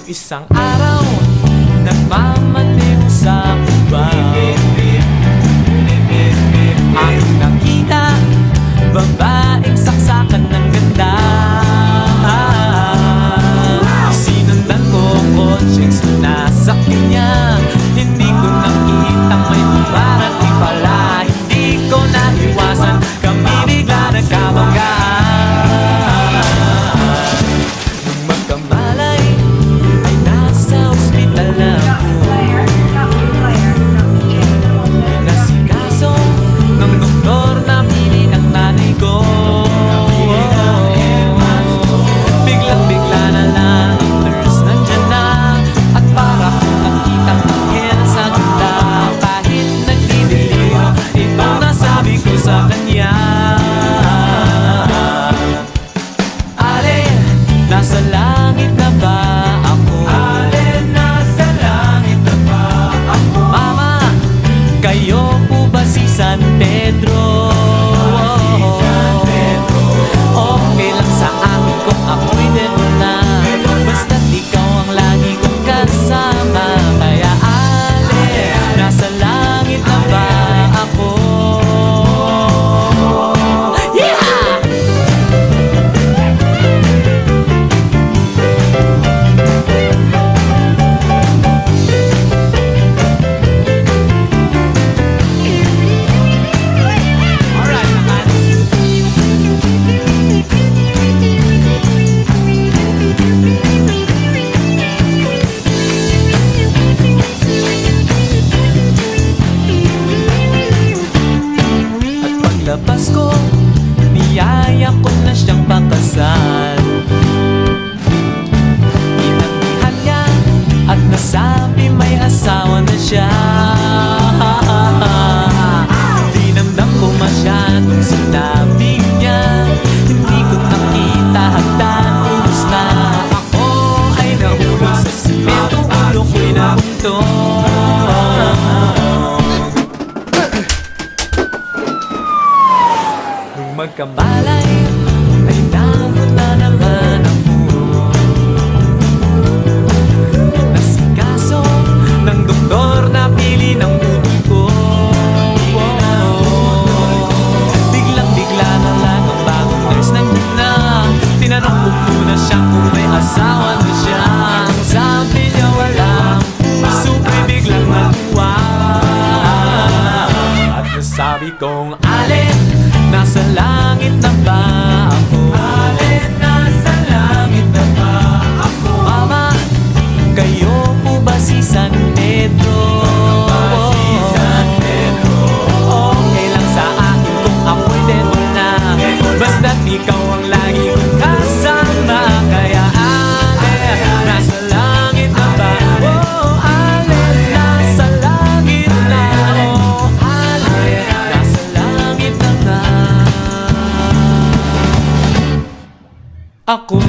isang araw nagmamaliw sa kubaw. Ang nakita, babaeng saksakan ng ganda. Sinundan ko kotseng sinasakyan niya. Hindi ko nakitang may bumarating pala. Hindi ko naiwasan, kami bigla nagkabanggaan. Nung magkamalay ay nasa ospital na ako. Nasikaso ng doktor na pili ng nanay ko. Biglang-bigla na lang ang nurse nandyan na. At para kong nakitang anghel sa ganda. Kahit nagdidiliw, ito nasabi ko sa kanya. Alin, nasa langit na ba ako? Alin, nasa langit na ba ako? Mama, kayo po ba si San Pedro? Okay lang sa akin kung ako'y dedo na. Basta't ikaw ang lagi kong kasama. Kaya alin, nasa langit na ba ako? Yeah! Alright, naman. At paglabas ko, niyaya ko na siyang pakasal. Inanggihan niya at nasabi may asawa na siya. Dinamdam ko masyadong sinabi niya. Hindi ko nakita hagdan, ubos na. Ako ay nahulog sa simento, ulo ko'y nabuntong. Nung magkamalay ay naabot na naman ako. Nasikaso ng doktor na pili ng utol ko. Biglang-bigla na lang ang bagong nurse nandyan na. Tinanong ko muna siya kung may asawa na siya. Ang sabi niya wala, super biglang natuwa. At nasabi kong alin, nasa langit na ba ako? Alin, nasa langit na ba ako? Mama, kayo po ba si San Pedro? Okay lang sa akin kung ako'y dedo na. Basta't ikaw ang lagi kong kasama. Kaya alin, nasa langit na ba? Oh, alin, nasa langit na. Oh, alin, nasa langit na nga ako.